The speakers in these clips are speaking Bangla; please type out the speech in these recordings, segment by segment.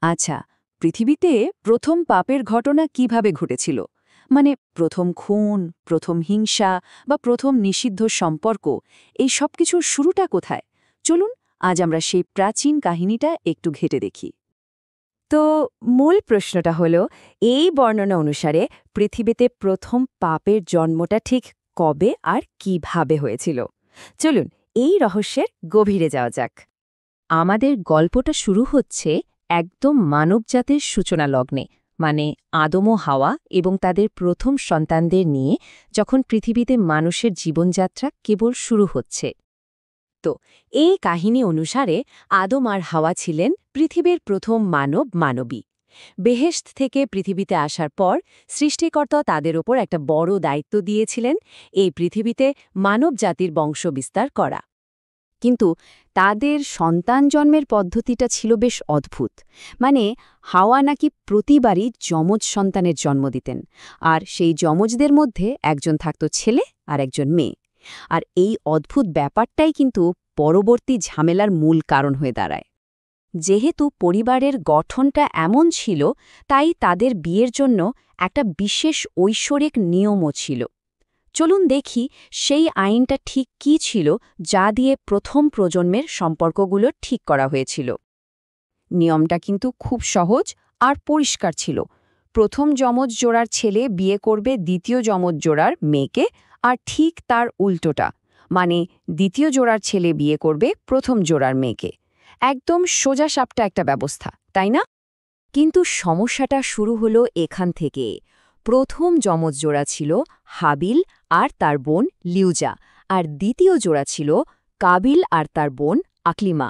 আচ্ছা, পৃথিবীতে প্রথম পাপের ঘটনা কিভাবে ঘটেছিল? মানে প্রথম খুন, প্রথম হিংসা বা প্রথম নিষিদ্ধ সম্পর্ক, এই সব কিছুর শুরুটা কোথায়? চলুন আজ আমরা সেই প্রাচীন কাহিনীটা একটু ঘেঁটে দেখি। তো মূল প্রশ্নটা হলো, এই বর্ণনা অনুসারে পৃথিবীতে প্রথম পাপের জন্মটা ঠিক কবে আর কিভাবে হয়েছিল? চলুন এই রহস্যের গভীরে যাওয়া যাক। আমাদের গল্পটা শুরু হচ্ছে একদম মানবজাতির সূচনা লগ্নে, মানে আদম ও হাওয়া এবং তাদের প্রথম সন্তানদের নিয়ে, যখন পৃথিবীতে মানুষের জীবনযাত্রা কেবল শুরু হচ্ছে। তো এই কাহিনী অনুসারে আদম আর হাওয়া ছিলেন পৃথিবীর প্রথম মানবী। বেহেশত থেকে পৃথিবীতে আসার পর সৃষ্টিকর্তা তাদের ওপর একটা বড় দায়িত্ব দিয়েছিলেন, এই পৃথিবীতে মানব জাতির বংশ বিস্তার করা। কিন্তু তাদের সন্তান জন্মের পদ্ধতিটা ছিল বেশ অদ্ভুত। মানে হাওয়া নাকি প্রতিবারই যমজ সন্তানের জন্ম দিতেন, আর সেই যমজদের মধ্যে একজন থাকত ছেলে আর একজন মেয়ে। আর এই অদ্ভুত ব্যাপারটাই কিন্তু পরবর্তী ঝামেলার মূল কারণ হয়ে দাঁড়ায়। যেহেতু পরিবারের গঠনটা এমন ছিল, তাই তাদের বিয়ের জন্য একটা বিশেষ ঐশ্বরিক নিয়মও ছিল। চলুন দেখি সেই আইনটা ঠিক কী ছিল, যা দিয়ে প্রথম প্রজন্মের সম্পর্কগুলো ঠিক করা হয়েছিল। নিয়মটা কিন্তু খুব সহজ আর পরিষ্কার ছিল। প্রথম যমজ জোড়ার ছেলে বিয়ে করবে দ্বিতীয় যমজ জোড়ার মেয়েকে, আর ঠিক তার উল্টোটা, মানে দ্বিতীয় জোড়ার ছেলে বিয়ে করবে প্রথম জোড়ার মেয়েকে। একদম সোজাসাপটা একটা ব্যবস্থা, তাই না? কিন্তু সমস্যাটা শুরু হলো এখান থেকে। প্রথম যমজ জোড়া ছিল হাবিল আর তার বোন লিউজা, আর দ্বিতীয় জোড়া ছিল কাবিল আর তার বোন আকলিমা।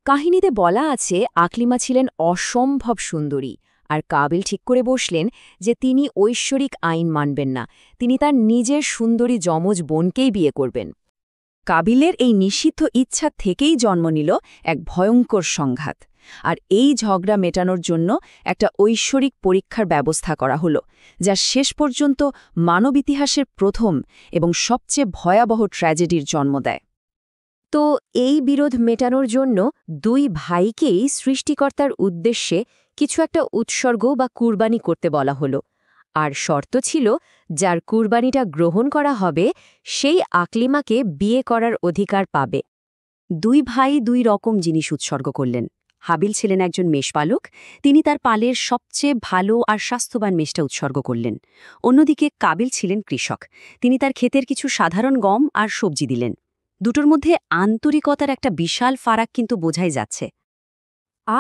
কাহিনীতে বলা আছে আকলিমা ছিলেন অসম্ভব সুন্দরী, আর কাবিল ঠিক করে বসলেন যে তিনি ঐশ্বরিক আইন মানবেন না, তিনি তার নিজের সুন্দরী যমজ বোনকেই বিয়ে করবেন। কাবিলের এই নিষিদ্ধ ইচ্ছা থেকেই জন্ম নিল এক ভয়ঙ্কর সংঘাত। আর এই ঝগড়া মেটানোর জন্য একটা ঐশ্বরিক পরীক্ষার ব্যবস্থা করা হলো, যা শেষ পর্যন্ত মানব ইতিহাসের প্রথম এবং সবচেয়ে ভয়াবহ ট্র্যাজেডির জন্ম দেয়। তো এই বিরোধ মেটানোর জন্য দুই ভাইকেই সৃষ্টিকর্তার উদ্দেশ্যে কিছু একটা উৎসর্গ বা কুরবানি করতে বলা হলো। আর শর্ত ছিল, যার কুরবানিটা গ্রহণ করা হবে সেই আকলিমাকে বিয়ে করার অধিকার পাবে। দুই ভাই দুই রকম জিনিস উৎসর্গ করলেন। হাবিল ছিলেন একজন মেষপালক, তিনি তার পালের সবচেয়ে ভালো আর স্বাস্থ্যবান মেষটা উৎসর্গ করলেন। অন্যদিকে কাবিল ছিলেন কৃষক, তিনি তার ক্ষেতের কিছু সাধারণ গম আর সবজি দিলেন। দুটোর মধ্যে আন্তরিকতার একটা বিশাল ফারাক কিন্তু বোঝাই যাচ্ছে।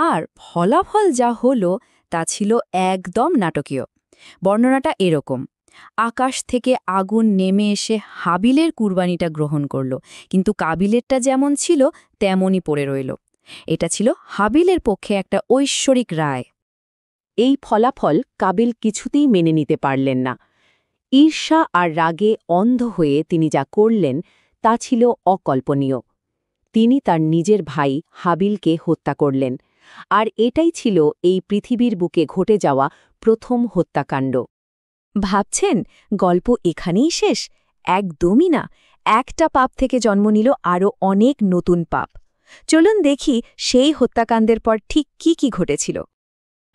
আর ফলাফল যা হলো তা ছিল একদম নাটকীয়। বর্ণনাটা এরকম: আকাশ থেকে আগুন নেমে এসে হাবিলের কুরবানিটা গ্রহণ করল, কিন্তু কাবিলেরটা যেমন ছিল তেমনই পড়ে রইল। এটা ছিল হাবিলের পক্ষে একটা ঐশ্বরিক রায়। এই ফলাফল কাবিল কিছুতেই মেনে নিতে পারলেন না। ঈর্ষা আর রাগে অন্ধ হয়ে তিনি যা করলেন তা ছিল অকল্পনীয়। তিনি তার নিজের ভাই হাবিলকে হত্যা করলেন। আর এটাই ছিল এই পৃথিবীর বুকে ঘটে যাওয়া প্রথম হত্যাকাণ্ড। ভাবছেন গল্প এখানেই শেষ? একদমই না। একটা পাপ থেকে জন্ম নিল আরও অনেক নতুন পাপ। চলুন দেখি সেই হত্যাকাণ্ডের পর ঠিক কি ঘটেছিল।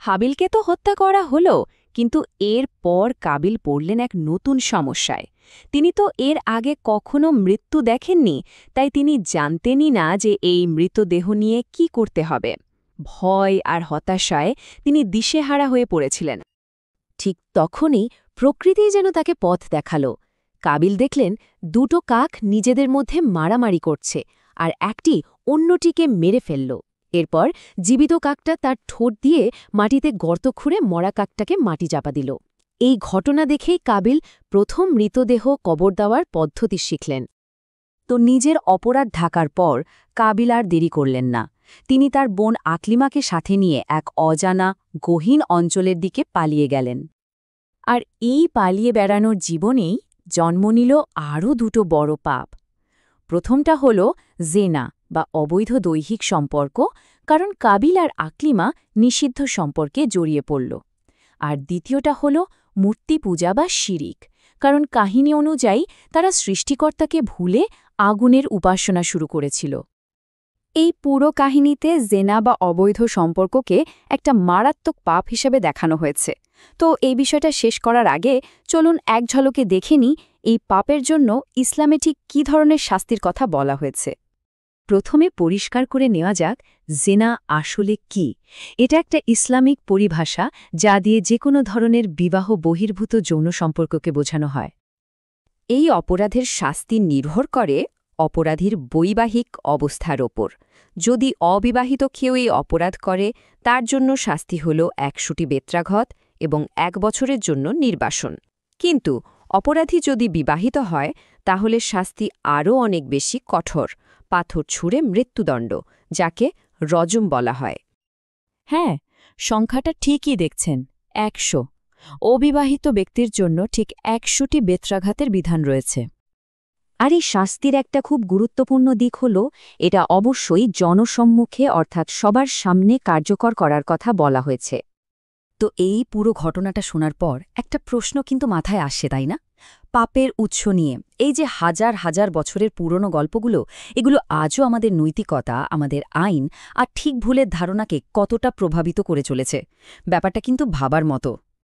হাবিলকে তো হত্যা করা হলো, কিন্তু এর পর কাবিল পড়লেন এক নতুন সমস্যায়। তিনি তো এর আগে কখনো মৃত্যু দেখেননি, তাই তিনি জানতেনই না যে এই মৃতদেহ নিয়ে কি করতে হবে। ভয় আর হতাশায় তিনি দিশেহারা হয়ে পড়েছিলেন। ঠিক তখনই প্রকৃতিই যেন তাকে পথ দেখালো। কাবিল দেখলেন দুটো কাক নিজেদের মধ্যে মারামারি করছে, আর একটি অন্যটিকে মেরে ফেলল। এরপর জীবিত কাকটা তার ঠোঁট দিয়ে মাটিতে গর্ত খুঁড়ে মরা কাকটাকে মাটি চাপা দিল। এই ঘটনা দেখেই কাবিল প্রথম মৃতদেহ কবর দেওয়ার পদ্ধতি শিখলেন। তো নিজের অপরাধ ঢাকার পর কাবিল আর দেরি করলেন না। তিনি তার বোন আকলিমাকে সাথে নিয়ে এক অজানা গহীন অঞ্চলের দিকে পালিয়ে গেলেন। আর এই পালিয়ে বেড়ানোর জীবনেই জন্ম নিল আরও দুটো বড় পাপ। প্রথমটা হল জেনা বা অবৈধ দৈহিক সম্পর্ক, কারণ কাবিল আর আকলিমা নিষিদ্ধ সম্পর্কে জড়িয়ে পড়ল। আর দ্বিতীয়টা হল মূর্তি পূজা বা শিরিক, কারণ কাহিনী অনুযায়ী তারা সৃষ্টিকর্তাকে ভুলে আগুনের উপাসনা শুরু করেছিল। এই পুরো কাহিনীতে জেনা বা অবৈধ সম্পর্ককে একটা মারাত্মক পাপ হিসেবে দেখানো হয়েছে। তো এই বিষয়টা শেষ করার আগে চলুন এক ঝলকে দেখে নিই এই পাপের জন্য ইসলামে ঠিক কী ধরনের শাস্তির কথা বলা হয়েছে। প্রথমে পরিষ্কার করে নেওয়া যাক জেনা আসলে কি। এটা একটা ইসলামিক পরিভাষা যা দিয়ে যে কোনো ধরনের বিবাহ বহির্ভূত যৌন সম্পর্ককে বোঝানো হয়। এই অপরাধের শাস্তি নির্ভর করে অপরাধীর বৈবাহিক অবস্থার ওপর। যদি অবিবাহিত কেউ এই অপরাধ করে তার জন্য শাস্তি হল ১০০টি বেত্রাঘাত এবং ১ বছরের জন্য নির্বাসন। কিন্তু অপরাধী যদি বিবাহিত হয় তাহলে শাস্তি আরও অনেক বেশি কঠোর, পাথর ছুঁড়ে মৃত্যুদণ্ড, যাকে রজম বলা হয়। হ্যাঁ, সংখ্যাটা ঠিকই দেখছেন, ১০০। অবিবাহিত ব্যক্তির জন্য ঠিক ১০০টি বেত্রাঘাতের বিধান রয়েছে। আর এই শাস্তির একটা খুব গুরুত্বপূর্ণ দিক হল এটা অবশ্যই জনসম্মুখে অর্থাৎ সবার সামনে কার্যকর করার কথা বলা হয়েছে। তো এই পুরো ঘটনাটা শোনার পর একটা প্রশ্ন কিন্তু মাথায় আসে, তাই না? পাপের উৎস নিয়ে এই যে হাজার হাজার বছরের পুরনো গল্পগুলো, এগুলো আজও আমাদের নৈতিকতা, আমাদের আইন আর ঠিক ভুলের ধারণাকে কতটা প্রভাবিত করে চলেছে। ব্যাপারটা কিন্তু ভাবার মতো।